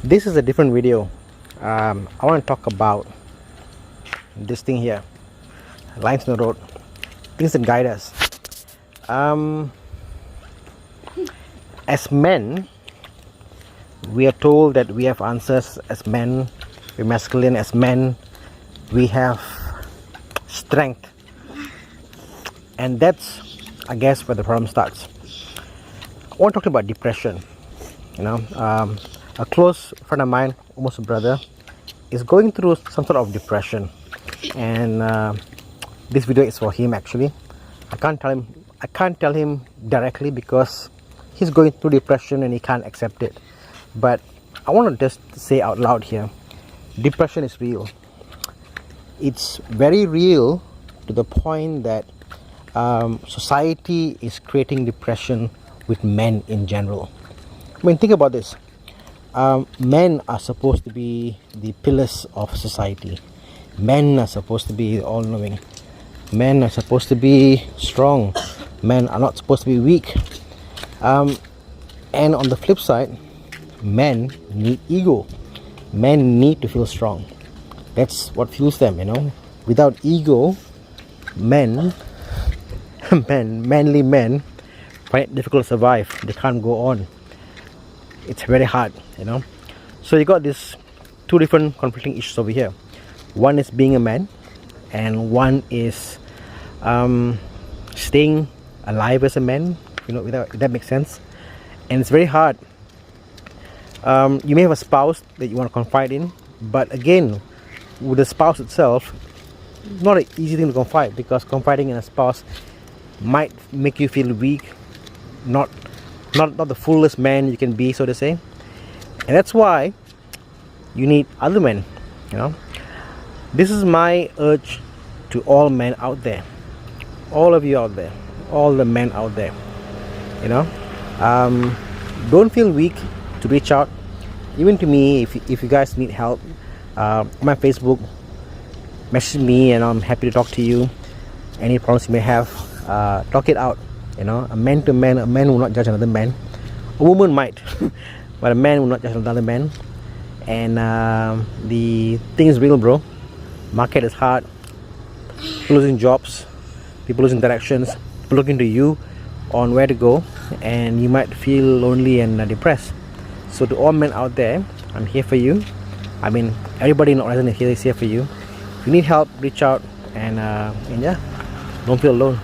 This is a different video. I want to talk about this thing here, lines in the road, things that guide us. As men, we are told that we have answers. As men, we're masculine. As men, we have strength, and that's, I guess, where the problem starts. I want to talk about depression. A close friend of mine, almost a brother, is going through some sort of depression, and this video is for him. Actually, I can't tell him directly because he's going through depression and he can't accept it. But I want to just say out loud here, depression is real. It's very real to the point that society is creating depression with men in general. I mean, think about this. Men are supposed to be the pillars of society. Men are supposed to be all-knowing. Men are supposed to be strong. Men are not supposed to be weak. And on the flip side, men need ego. Men need to feel strong. That's what fuels them, Without ego, manly men find it difficult to survive. They can't go on. It's very hard, So you got these two different conflicting issues over here. One is being a man, and one is staying alive as a man. If that makes sense. And it's very hard. You may have a spouse that you want to confide in, but again, with the spouse itself, it's not an easy thing to confide, because confiding in a spouse might make you feel weak, not the fullest man you can be, so to say. And that's why you need other men. This is my urge to all men out there, all of you out there, all the men out there. Don't feel weak to reach out, even to me. If you guys need help, on my Facebook, message me and I'm happy to talk to you. Any problems you may have, talk it out. A man to man, a man will not judge another man. A woman might, but a man will not judge another man. And the thing is real, bro. Market is hard. People losing jobs, people losing directions, people looking to you on where to go, and you might feel lonely and depressed. So to all men out there, I'm here for you. I mean, everybody in Horizon is here for you. If you need help, reach out, and yeah, don't feel alone.